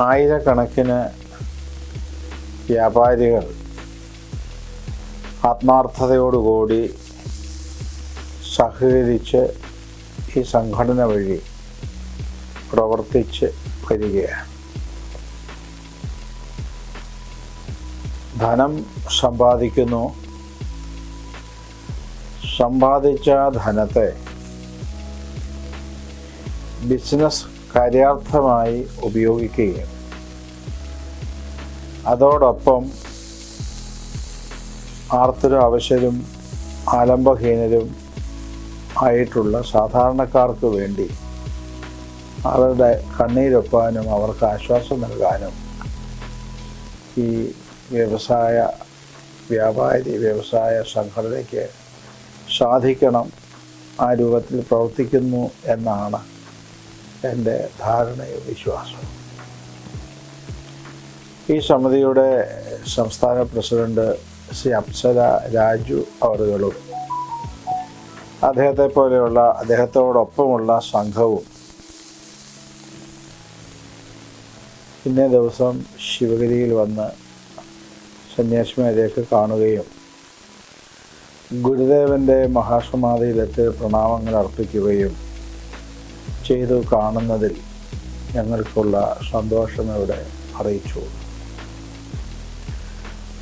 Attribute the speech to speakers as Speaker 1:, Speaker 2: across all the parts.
Speaker 1: ആയിരക്കണക്കിന് വ്യാപാരികൾ ആത്മാർത്ഥതയോടുകൂടി സഹകരിച്ച് ഈ സംഘടന വഴി പ്രവർത്തിച്ച് വരികയാണ്. ധനം സമ്പാദിക്കുന്നു. സമ്പാദിച്ച ധനത്തെ ബിസിനസ് കാര്യാർത്ഥമായി ഉപയോഗിക്കുകയും അതോടൊപ്പം ആർത്തരും അവശരും ആലംബഹീനരും ആയിട്ടുള്ള സാധാരണക്കാർക്ക് വേണ്ടി അവരുടെ കണ്ണീരൊപ്പാനും അവർക്ക് ആശ്വാസം നൽകാനും ഈ വ്യവസായ സംഘടനയ്ക്ക് സാധിക്കണം. ആ രൂപത്തിൽ പ്രവർത്തിക്കുന്നു എന്നാണ് എൻ്റെ ധാരണയും വിശ്വാസവും. ഈ സമിതിയുടെ സംസ്ഥാന പ്രസിഡന്റ് ശ്രീ അപ്സര രാജു അവറുകളും അദ്ദേഹത്തോടൊപ്പമുള്ള സംഘവും ഇന്നേ ദിവസം ശിവഗിരിയിൽ വന്ന് സന്യാസിമാരെയൊക്കെ കാണുകയും ഗുരുദേവൻ്റെ മഹാസമാധിയിലെത്തി പ്രണാമങ്ങൾ അർപ്പിക്കുകയും ചെയ്തു കാണുന്നതിൽ ഞങ്ങൾക്കുള്ള സന്തോഷം ഇവിടെ അറിയിച്ചു.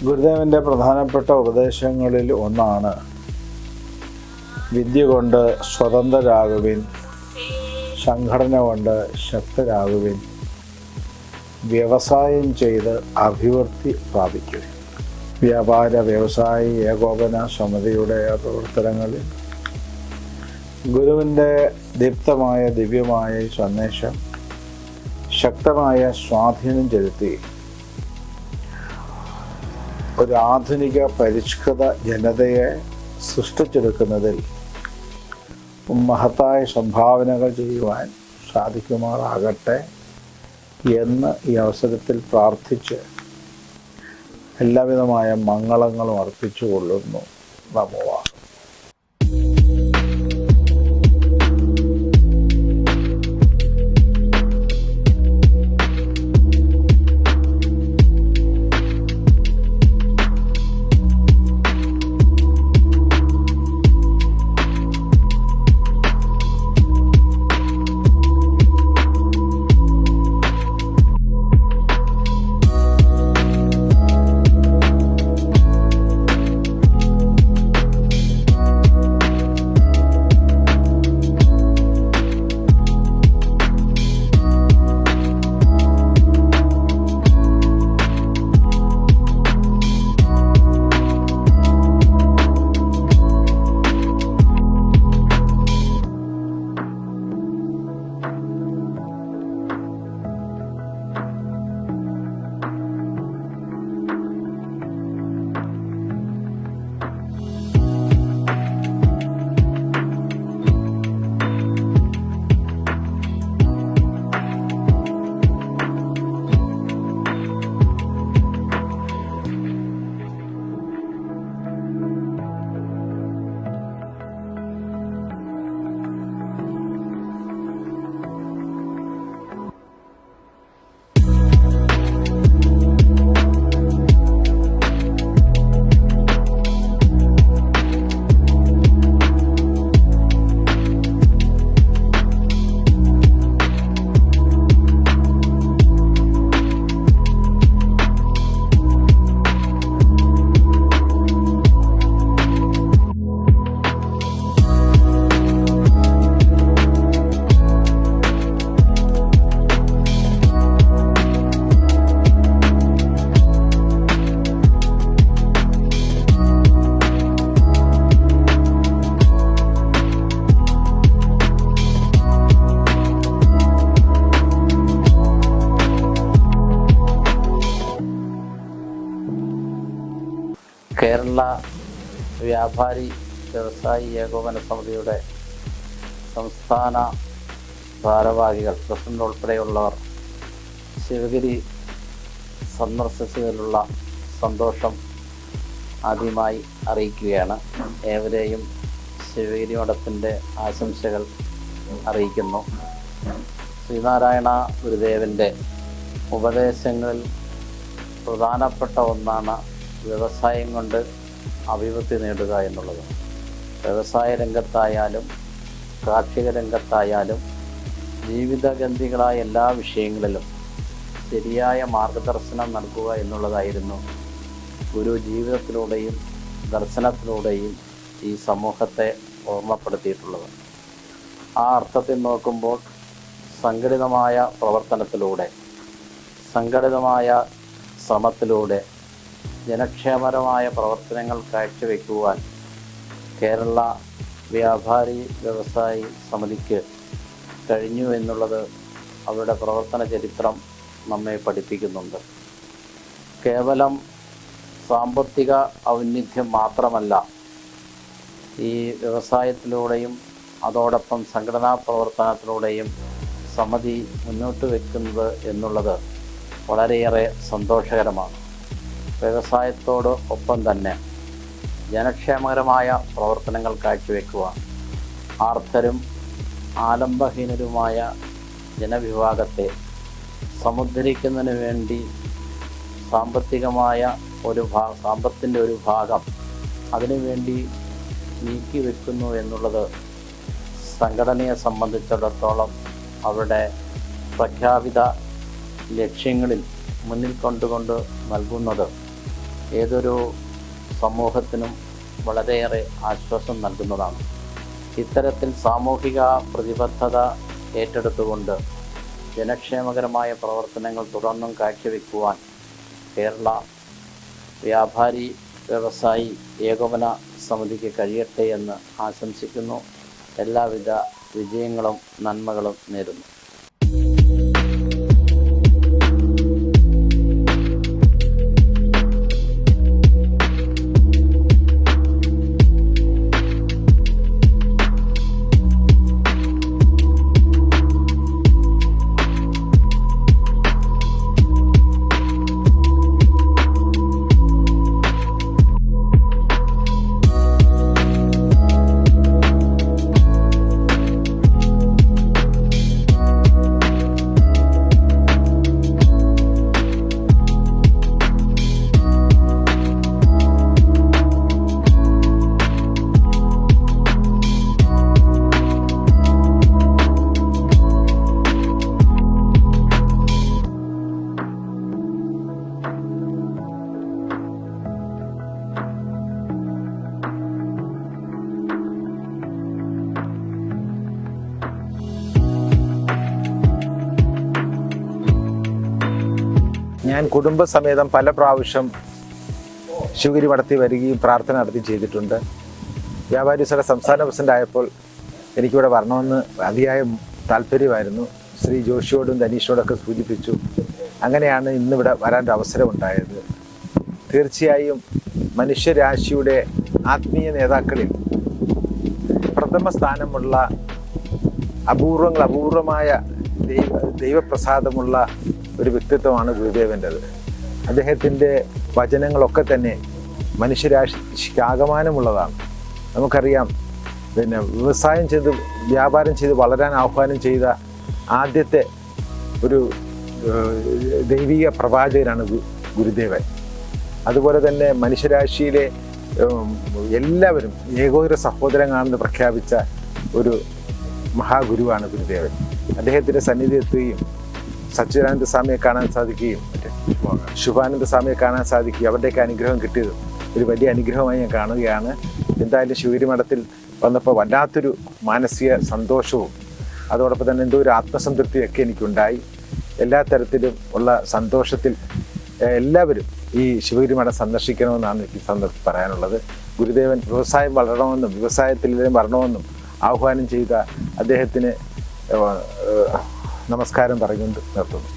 Speaker 1: ഗുരുദേവൻ്റെ പ്രധാനപ്പെട്ട ഉപദേശങ്ങളിൽ ഒന്നാണ് വിദ്യ കൊണ്ട് സ്വതന്ത്രരാകുവിൻ, സംഘടന കൊണ്ട് ശക്തരാകുവിൻ, വ്യവസായം ചെയ്ത് അഭിവൃദ്ധി പ്രാപിക്കുവിൻ. വ്യാപാര വ്യവസായി ഏകോപന സമിതിയുടെ പ്രവർത്തനങ്ങളിൽ ഗുരുവിൻ്റെ ദീപ്തമായ ദിവ്യമായ സന്ദേശം ശക്തമായ സ്വാധീനം ചെലുത്തി ഒരു ആധുനിക പരിഷ്കൃത ജനതയെ സൃഷ്ടിച്ചെടുക്കുന്നതിൽ മഹത്തായ സംഭാവനകൾ ചെയ്യുവാൻ സാധിക്കുമാറാകട്ടെ എന്ന് ഈ അവസരത്തിൽ പ്രാർത്ഥിച്ച് എല്ലാവിധമായ മംഗളങ്ങളും അർപ്പിച്ചുകൊള്ളുന്നു. നമോ.
Speaker 2: കേരള വ്യാപാരി വ്യവസായി ഏകോപന സമിതിയുടെ സംസ്ഥാന ഭാരവാഹികൾ, പ്രസിഡന്റ് ഉൾപ്പെടെയുള്ളവർ ശിവഗിരി സന്ദർശിച്ചതിലുള്ള സന്തോഷം ആദ്യമായി അറിയിക്കുകയാണ്. ഏവരെയും ശിവഗിരി മഠത്തിൻ്റെ ആശംസകൾ അറിയിക്കുന്നു. ശ്രീനാരായണ ഗുരുദേവൻ്റെ ഉപദേശങ്ങളിൽ പ്രധാനപ്പെട്ട ഒന്നാണ് വ്യവസായം കൊണ്ട് അഭിവൃദ്ധി നേടുക എന്നുള്ളത്. വ്യവസായ രംഗത്തായാലും കാർഷിക രംഗത്തായാലും ജീവിതഗന്ധികളായ എല്ലാ വിഷയങ്ങളിലും ശരിയായ മാർഗദർശനം നൽകുക എന്നുള്ളതായിരുന്നു ഗുരു ജീവിതത്തിലൂടെയും ദർശനത്തിലൂടെയും ഈ സമൂഹത്തെ ഓർമ്മപ്പെടുത്തിയിട്ടുള്ളത്. ആ അർത്ഥത്തിൽ നോക്കുമ്പോൾ സംഘടിതമായ പ്രവർത്തനത്തിലൂടെ, സംഘടിതമായ ശ്രമത്തിലൂടെ ജനക്ഷേമകരമായ പ്രവർത്തനങ്ങൾ കാഴ്ചവെക്കുവാൻ കേരള വ്യാപാരി വ്യവസായി സമിതിക്ക് കഴിഞ്ഞു എന്നുള്ളത് അവരുടെ പ്രവർത്തന ചരിത്രം നമ്മെ പഠിപ്പിക്കുന്നുണ്ട്. കേവലം സാമ്പത്തിക ഔന്നത്യം മാത്രമല്ല ഈ വ്യവസായത്തിലൂടെയും അതോടൊപ്പം സംഘടനാ പ്രവർത്തനത്തിലൂടെയും സമിതി മുന്നോട്ട് വയ്ക്കുന്നത് എന്നുള്ളത് വളരെയേറെ സന്തോഷകരമാണ്. വ്യവസായത്തോട് ഒപ്പം തന്നെ ജനക്ഷേമകരമായ പ്രവർത്തനങ്ങൾ കാഴ്ചവെക്കുക, ആർത്തരും ആലംബഹീനരുമായ ജനവിഭാഗത്തെ സമുദ്ധരിക്കുന്നതിന് വേണ്ടി സാമ്പത്തിൻ്റെ ഒരു ഭാഗം അതിനുവേണ്ടി നീക്കി വെക്കുന്നു എന്നുള്ളത് സംഘടനയെ സംബന്ധിച്ചിടത്തോളം അവരുടെ പ്രഖ്യാപിത ലക്ഷ്യങ്ങളിൽ മുന്നിൽ കൊണ്ടുകൊണ്ട് നൽകുന്നത് ഏതൊരു സമൂഹത്തിനും വളരെയേറെ ആശ്വാസം നൽകുന്നതാണ്. ഇത്തരത്തിൽ സാമൂഹിക പ്രതിബദ്ധത ഏറ്റെടുത്തുകൊണ്ട് ജനക്ഷേമകരമായ പ്രവർത്തനങ്ങൾ തുടർന്നും കാഴ്ചവെക്കുവാൻ കേരള വ്യാപാരി വ്യവസായി ഏകോപന സമിതിക്ക് കഴിയട്ടെ എന്ന് ആശംസിക്കുന്നു. എല്ലാവിധ വിജയങ്ങളും നന്മകളും നേരുന്നു.
Speaker 1: ഞാൻ കുടുംബസമേതം പല പ്രാവശ്യം ശിവഗിരി മഠത്തിൽ വരികയും പ്രാർത്ഥന നടത്തി ചെയ്തിട്ടുണ്ട്. വ്യാപാരി വ്യവസായ സംസ്ഥാന പ്രസിഡന്റ് ആയപ്പോൾ എനിക്കിവിടെ വരണമെന്ന് അതിയായ താല്പര്യമായിരുന്നു. ശ്രീ ജോഷിയോടും ധനീഷോടൊക്കെ സൂചിപ്പിച്ചു. അങ്ങനെയാണ് ഇന്നിവിടെ വരാനൊരു അവസരമുണ്ടായത്. തീർച്ചയായും മനുഷ്യരാശിയുടെ ആത്മീയ നേതാക്കളിൽ പ്രഥമ സ്ഥാനമുള്ള അപൂർവമായ ദൈവപ്രസാദമുള്ള ഒരു വ്യക്തിത്വമാണ് ഗുരുദേവൻ്റെത്. അദ്ദേഹത്തിൻ്റെ വചനങ്ങളൊക്കെ തന്നെ മനുഷ്യരാശിക്ക് ആകമാനമുള്ളതാണ്. നമുക്കറിയാം, വ്യവസായം ചെയ്ത് വ്യാപാരം ചെയ്ത് വളരാൻ ആഹ്വാനം ചെയ്ത ആദ്യത്തെ ഒരു ദൈവിക പ്രവാചകനാണ് ഗുരുദേവൻ. അതുപോലെ തന്നെ മനുഷ്യരാശിയിലെ എല്ലാവരും ഏകോദര സഹോദരങ്ങളാണെന്ന് പ്രഖ്യാപിച്ച ഒരു മഹാഗുരുവാണ് ഗുരുദേവൻ. അദ്ദേഹത്തിൻ്റെ സന്നിധി എത്തുകയും സച്ചിദാനന്ദ സ്വാമിയെ കാണാൻ സാധിക്കുകയും ശുഭാനന്ദ സ്വാമിയെ കാണാൻ സാധിക്കുകയും അവരുടെയൊക്കെ അനുഗ്രഹം കിട്ടിയത് ഒരു വലിയ അനുഗ്രഹമായി ഞാൻ കാണുകയാണ്. എന്തായാലും ശിവഗിരി മഠത്തിൽ വന്നപ്പോൾ വല്ലാത്തൊരു മാനസിക സന്തോഷവും അതോടൊപ്പം തന്നെ എന്തോ ഒരു ആത്മസംതൃപ്തിയൊക്കെ എനിക്കുണ്ടായി. എല്ലാ തരത്തിലും ഉള്ള സന്തോഷത്തിൽ എല്ലാവരും ഈ ശിവഗിരി മഠം സന്ദർശിക്കണമെന്നാണ് എനിക്ക് പറയാനുള്ളത്. ഗുരുദേവൻ വ്യവസായം വളരണമെന്നും വ്യവസായത്തിലും വരണമെന്നും ആഹ്വാനം ചെയ്ത അദ്ദേഹത്തിന് നമസ്കാരം പറഞ്ഞുകൊണ്ട് നിർത്തുന്നു.